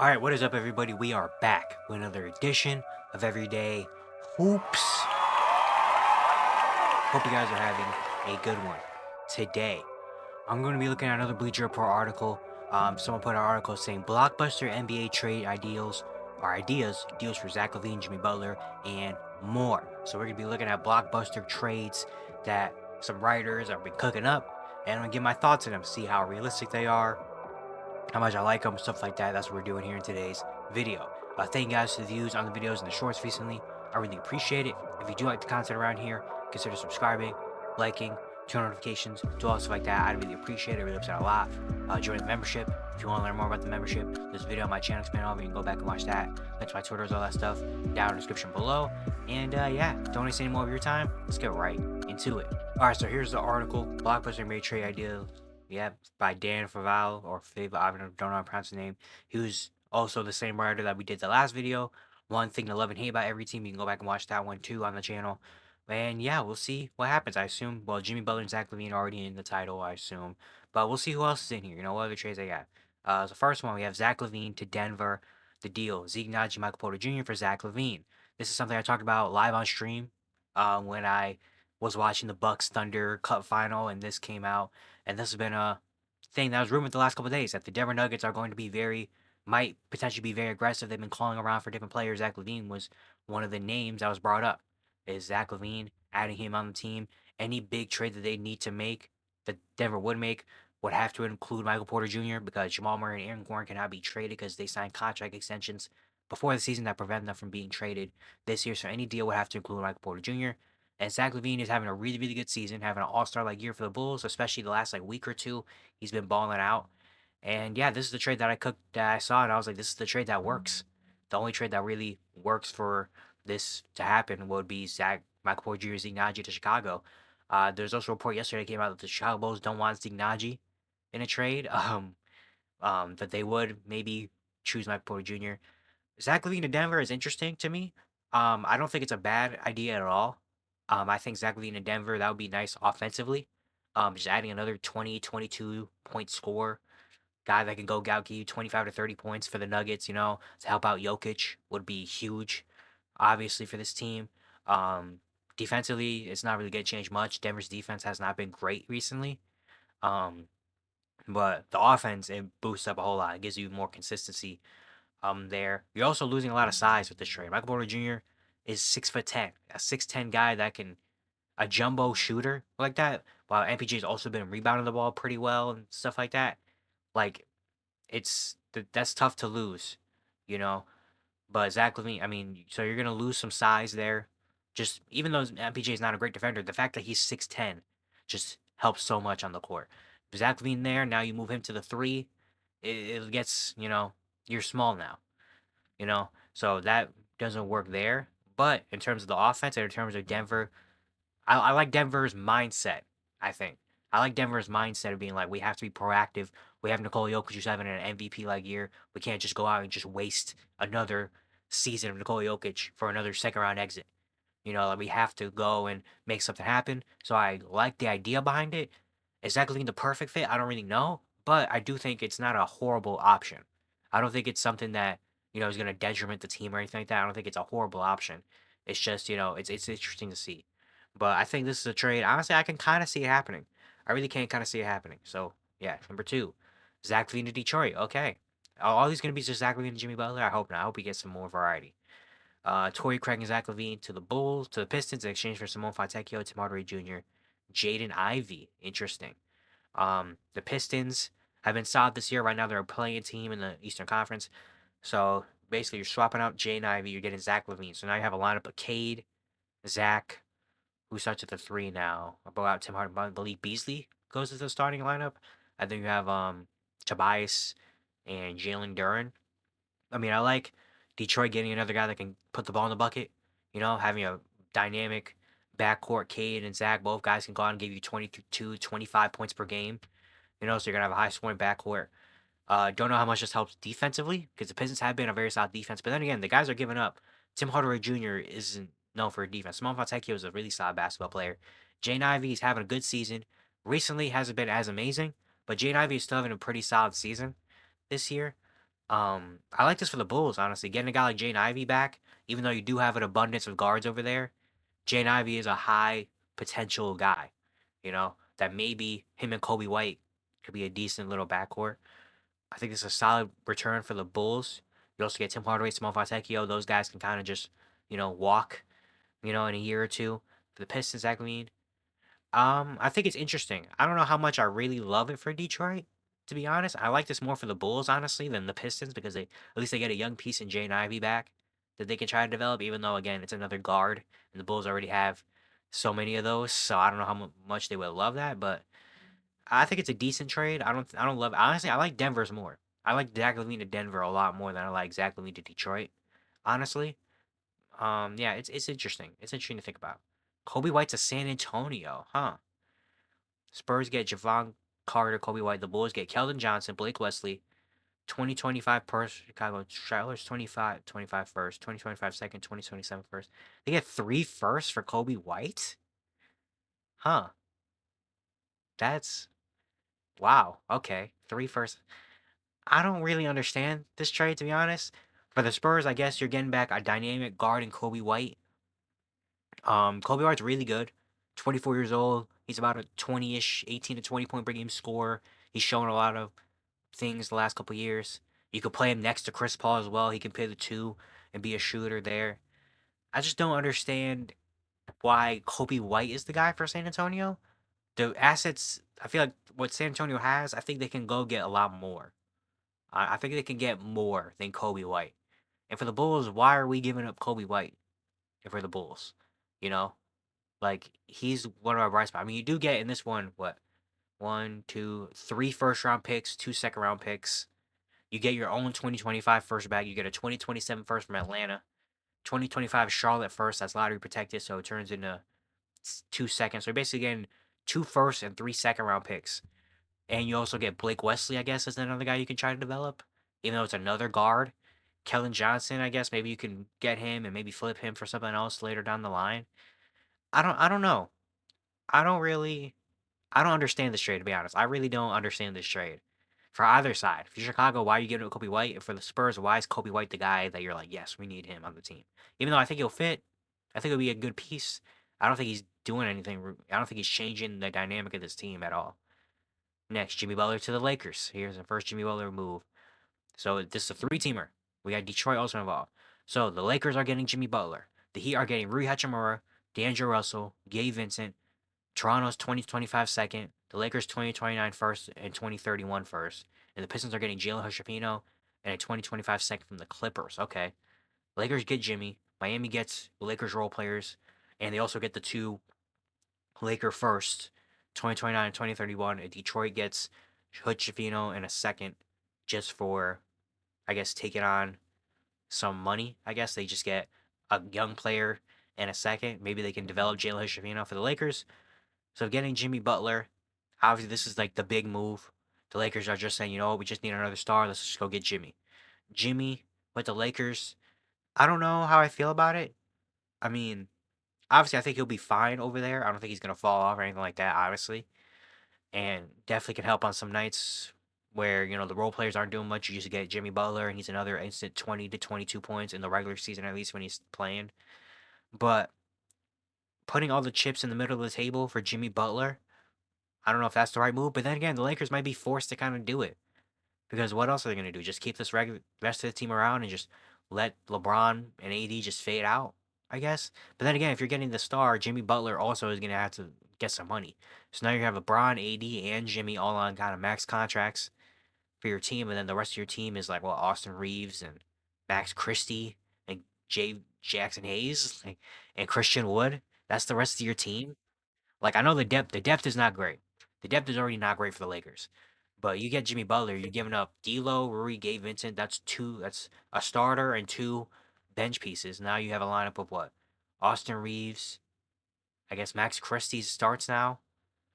Alright, what is up, everybody? We are back with another edition of Everyday Hoops. Hope you guys are having a good one. Today, I'm going to be looking at another Bleacher Report article. Someone put an article saying Blockbuster NBA trade deals for Zach LaVine, Jimmy Butler, and more. So we're going to be looking at Blockbuster trades that some writers have been cooking up, and I'm going to give my thoughts on them, see how realistic they are, how much I like them, stuff like that. That's what we're doing here in today's video. Thank you guys for the views on the videos and the shorts recently. I really appreciate it. If you do like the content around here, consider subscribing, liking, turn notifications, do all stuff like that. I'd really appreciate it. It really helps out a lot. Join the membership. If you want to learn more about the membership, there's a video on my channel expand over. You can go back and watch that. Links to my Twitters, all that stuff down in the description below. And yeah, don't waste any more of your time. Let's get right into it. All right, so here's the article. Blockbuster made trade ideas. Yeah, by Dan Favale or Fav. I don't know how to pronounce his name. He was also the same writer that we did the last video. One thing to love and hate about every team. You can go back and watch that one too on the channel. And yeah, we'll see what happens. I assume, well, Jimmy Butler and Zach LaVine are already in the title, I assume. But we'll see who else is in here. You know, what other trades I got. The first one, we have Zach LaVine to Denver. The deal. Zeke Naji, Michael Porter Jr. for Zach LaVine. This is something I talked about live on stream when I was watching the Bucks Thunder Cup final, and this came out. And this has been a thing that was rumored the last couple of days that the Denver Nuggets are going to be might potentially be very aggressive. They've been calling around for different players. Zach LaVine was one of the names that was brought up. Is Zach LaVine, adding him on the team? Any big trade that they need to make, that Denver would have to include Michael Porter Jr. because Jamal Murray and Aaron Gordon cannot be traded because they signed contract extensions before the season that prevent them from being traded this year. So any deal would have to include Michael Porter Jr. And Zach LaVine is having a really, really good season, having an all-star like year for the Bulls, especially the last like week or two. He's been balling out. And yeah, this is the trade that I saw, and I was like, this is the trade that works. The only trade that really works for this to happen would be Michael Porter Jr. Zeke Naji to Chicago. There's also a report yesterday that came out that the Chicago Bulls don't want Zeke Naji in a trade. That they would maybe choose Michael Porter Jr. Zach LaVine to Denver is interesting to me. I don't think it's a bad idea at all. I think Zach LaVine in Denver, that would be nice offensively. Just adding another 20, 22 point score guy that can go out, give you 25 to 30 points for the Nuggets, to help out Jokic would be huge, obviously, for this team. Defensively, it's not really going to change much. Denver's defense has not been great recently. Um, but the offense, it boosts up a whole lot. It gives you more consistency there. You're also losing a lot of size with this trade. Michael Porter Jr. is 6'10", a 6'10" guy that can a jumbo shooter like that. While MPJ has also been rebounding the ball pretty well and stuff like that. Like that's tough to lose, you know. But Zach LaVine, I mean, so you're gonna lose some size there. Just even though MPJ is not a great defender, the fact that he's 6'10" just helps so much on the court. Zach LaVine there, now you move him to the three. It gets, you're small now, so that doesn't work there. But in terms of the offense and in terms of Denver, I like Denver's mindset, I think. I like Denver's mindset of being like, we have to be proactive. We have Nikola Jokic who's having an MVP-like year. We can't just go out and just waste another season of Nikola Jokic for another second-round exit. Like we have to go and make something happen. So I like the idea behind it. Is that going to be the perfect fit? I don't really know. But I do think it's not a horrible option. I don't think it's something that, is going to detriment the team or anything like that. I don't think it's a horrible option. It's just, it's interesting to see. But I think this is a trade. Honestly, I can kind of see it happening. I really can kind of see it happening. So, yeah, number two, Zach LaVine to Detroit. Okay. All these going to be just Zach LaVine and Jimmy Butler? I hope not. I hope we get some more variety. Torrey Craig and Zach LaVine to the Pistons in exchange for Simone Fontecchio, Tim Hardaway Jr., Jaden Ivey. Interesting. The Pistons have been solid this year. Right now, they're a playing team in the Eastern Conference. So, basically, you're swapping out Jaden Ivey. You're getting Zach LaVine. So now you have a lineup of Cade, Zach, who starts at the three now. About Tim Hardaway, Malik Beasley goes to the starting lineup. I think you have Tobias and Jalen Duren. I mean, I like Detroit getting another guy that can put the ball in the bucket. Having a dynamic backcourt, Cade and Zach, both guys can go out and give you 22, 25 points per game. So you're going to have a high scoring backcourt. Don't know how much this helps defensively because the Pistons have been a very solid defense. But then again, the guys are giving up. Tim Hardaway Jr. isn't known for defense. Simone Fontecchio is a really solid basketball player. Jane Ivey is having a good season. Recently hasn't been as amazing, but Jane Ivey is still having a pretty solid season this year. I like this for the Bulls, honestly. Getting a guy like Jane Ivey back, even though you do have an abundance of guards over there, Jane Ivey is a high potential guy, that maybe him and Kobe White could be a decent little backcourt. I think it's a solid return for the Bulls. You also get Tim Hardaway, Simone Fontecchio. Those guys can kind of just, walk, in a year or two. For the Pistons, I mean, I think it's interesting. I don't know how much I really love it for Detroit, to be honest. I like this more for the Bulls, honestly, than the Pistons because at least they get a young piece in Jane Ivey back that they can try to develop, even though again it's another guard and the Bulls already have so many of those. So I don't know how much they would love that, but I think it's a decent trade. I don't love honestly. I like Denver's more. I like Zach LaVine to Denver a lot more than I like Zach LaVine to Detroit. Honestly, yeah, it's interesting. It's interesting to think about. Kobe White to San Antonio, huh? Spurs get Javon Carter, Kobe White. The Bulls get Keldon Johnson, Blake Wesley, 2025 first. Chicago Trailers 25 first, 2025 second, 2027 first. They get 3 firsts for Kobe White? Huh. That's wow. Okay. 3 firsts. I don't really understand this trade, to be honest. For the Spurs, I guess you're getting back a dynamic guard in Kobe White. Kobe White's really good. 24 years old. He's about a 20-ish, 18 to 20 point per game scorer. He's shown a lot of things the last couple years. You could play him next to Chris Paul as well. He can play the two and be a shooter there. I just don't understand why Kobe White is the guy for San Antonio. The assets, I feel like what San Antonio has, I think they can go get a lot more. I think they can get more than Kobe White. And for the Bulls, why are we giving up Kobe White if we're the Bulls? You know, like he's one of our bright spots. I mean, you do get in this one what one, two, three first round picks, 2 second round picks. You get your own 2025 first back. You get a 2027 first from Atlanta. 2025 Charlotte first. That's lottery protected, so it turns into 2 seconds. So you're basically getting 2 firsts and 3 second round picks. And you also get Blake Wesley, I guess, is another guy you can try to develop. Even though it's another guard. Kellen Johnson, I guess maybe you can get him and maybe flip him for something else later down the line. I don't know. I don't really I don't understand this trade, to be honest. I really don't understand this trade. For either side. For Chicago, why are you giving up Kobe White? And for the Spurs, why is Kobe White the guy that you're like, yes, we need him on the team? Even though I think he'll fit, I think it'll be a good piece. I don't think he's doing anything. I don't think he's changing the dynamic of this team at all. Next, Jimmy Butler to the Lakers. Here's the first Jimmy Butler move. So this is a three-teamer. We got Detroit also involved. So the Lakers are getting Jimmy Butler. The Heat are getting Rui Hachimura, D'Angelo Russell, Gabe Vincent, Toronto's 2025 second, the Lakers 2029 first, and 2031 first. And the Pistons are getting Jalen Hood-Schifino and a 2025 second from the Clippers. Okay. Lakers get Jimmy. Miami gets the Lakers role players. And they also get the two Laker first, 2029 and 2031. And Detroit gets Hood-Schifino and a second just for, I guess, taking on some money. I guess they just get a young player and a second. Maybe they can develop Jalen Hood-Schifino for the Lakers. So getting Jimmy Butler, obviously this is like the big move. The Lakers are just saying, we just need another star. Let's just go get Jimmy. Jimmy with the Lakers. I don't know how I feel about it. I mean, obviously I think he'll be fine over there. I don't think he's gonna fall off or anything like that, obviously. And definitely can help on some nights where, the role players aren't doing much. You just get Jimmy Butler and he's another instant 20 to 22 points in the regular season, at least when he's playing. But putting all the chips in the middle of the table for Jimmy Butler, I don't know if that's the right move, but then again, the Lakers might be forced to kind of do it because what else are they going to do? Just keep this rest of the team around and just let LeBron and AD just fade out, I guess. But then again, if you're getting the star, Jimmy Butler also is going to have to get some money. So now you have LeBron, AD, and Jimmy all on kind of max contracts for your team, and then the rest of your team is like Austin Reeves and Max Christie and Jackson Hayes and Christian Wood. That's the rest of your team. Like I know the depth is not great. The depth is already not great for the Lakers. But you get Jimmy Butler, you're giving up D'Lo, Rui, Gabe Vincent. That's two. That's a starter and two bench pieces. Now you have a lineup of what? Austin Reeves. I guess Max Christie starts now.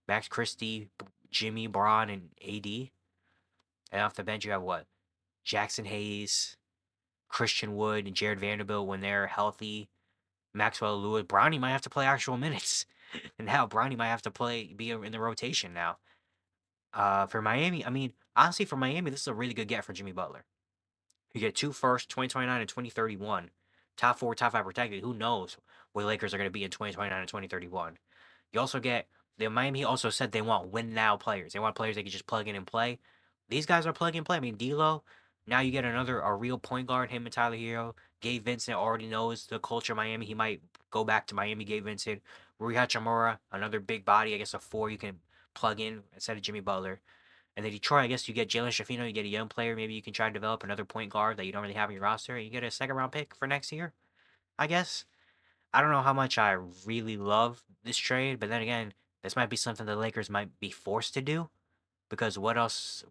Max Christie, Jimmy, Braun, and AD. And off the bench you have what? Jackson Hayes, Christian Wood, and Jared Vanderbilt when they're healthy. Maxwell Lewis. Brownie might have to play actual minutes. And now Brownie might have to be in the rotation now. For Miami, I mean, honestly, for Miami, this is a really good get for Jimmy Butler. You get two firsts, 2029 and 2031. Top four, top five protected. Who knows where the Lakers are going to be in 2029 and 2031. You also get the Miami also said they want win now players. They want players they can just plug in and play. These guys are plug and play. I mean, D'Lo. Now you get a real point guard. Him and Tyler Hero. Gabe Vincent already knows the culture of Miami. He might go back to Miami. Gabe Vincent, Rui Hachimura, another big body. I guess a four you can plug in instead of Jimmy Butler. And then Detroit, I guess you get Jalen Shafino. You get a young player. Maybe you can try to develop another point guard that you don't really have on your roster. You get a second round pick for next year. I guess. I don't know how much I really love this trade, but then again, this might be something the Lakers might be forced to do because what else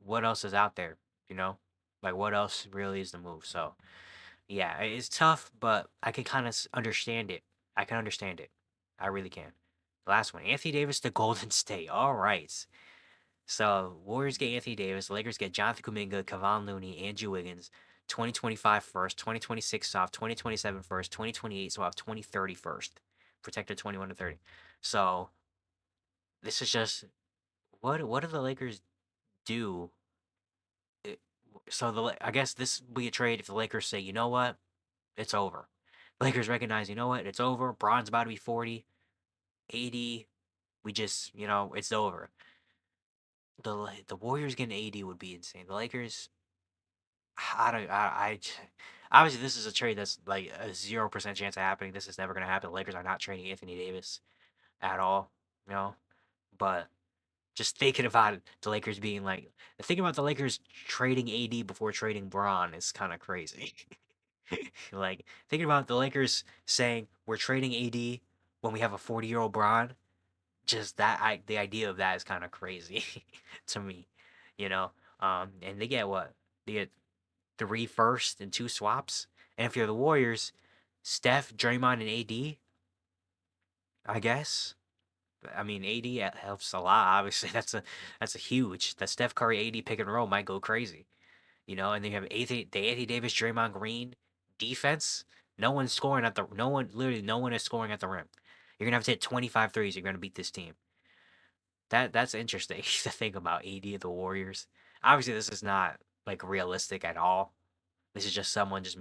is out there, you know? Like what else really is the move? So, yeah, it's tough, but I can kind of understand it. I can understand it. I really can. Last one, Anthony Davis to Golden State. All right. So, Warriors get Anthony Davis, Lakers get Jonathan Kuminga, Kevon Looney, Andrew Wiggins, 2025 first, 2026 soft, 2027 first, 2028 so off, 2030 first. Protected 21 to 30. So, this is just what do the Lakers do? It- So I guess this will be a trade if the Lakers say, "You know what? It's over." Lakers recognize, "You know what? It's over. Bron's about to be 40, 80. We just, it's over." The Warriors getting 80 would be insane. The Lakers I don't. Obviously, this is a trade that's like a 0% chance of happening. This is never going to happen. The Lakers are not trading Anthony Davis at all, you know. But just thinking about it, the Lakers being like, thinking about the Lakers trading AD before trading Braun is kind of crazy. Like thinking about the Lakers saying we're trading AD when we have a 40-year-old Braun. Just the idea of that is kind of crazy to me, you know. And they get what? They get three first and two swaps. And if you're the Warriors, Steph, Draymond, and AD, I guess. I mean, AD helps a lot. Obviously, that's a huge. That Steph Curry AD pick and roll might go crazy, And then you have Anthony Davis, Draymond Green defense. No one's scoring at the no one literally no one is scoring at the rim. You're gonna have to hit 25 threes. You're gonna beat this team. That's interesting to think about. AD of the Warriors. Obviously, this is not like realistic at all. This is just someone just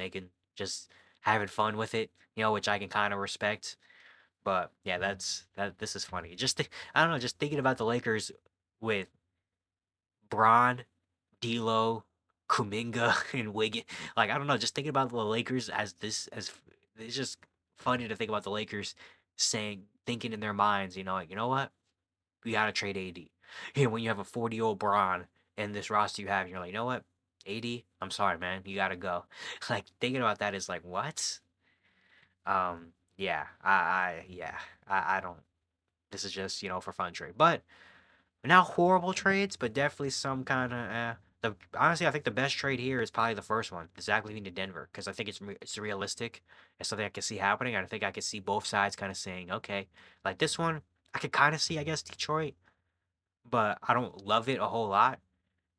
having fun with it, which I can kind of respect. But yeah, this is funny. I don't know, just thinking about the Lakers with Braun, D'Lo, Kuminga, and Wiggins. Like I don't know, just thinking about the Lakers as it's just funny to think about the Lakers thinking in their minds, like you know what, we gotta trade AD. When you have a 40-year-old Braun in this roster you have, you're like, you know what? AD, I'm sorry, man. You gotta go. Like thinking about that is like, what? Yeah, I don't. This is just for fun trade, but not horrible trades, but definitely some kind of. The honestly, I think the best trade here is probably the first one, the Zach LaVine to Denver, because I think it's realistic. It's something I can see happening. And I think I can see both sides kind of saying, okay, like this one, I could kind of see, I guess, Detroit, but I don't love it a whole lot.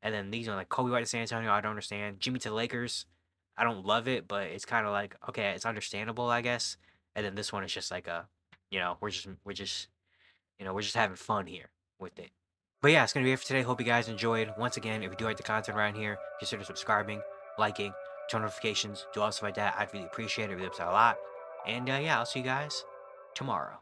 And then these are like Kobe White to San Antonio, I don't understand. Jimmy to the Lakers, I don't love it, but it's kind of like okay, it's understandable, I guess. And then this one is just like we're just having fun here with it. But yeah, it's gonna be it for today. Hope you guys enjoyed. Once again, if you do like the content around here, consider subscribing, liking, turn notifications, do all stuff like that. I'd really appreciate it. It really helps out a lot. And yeah, I'll see you guys tomorrow.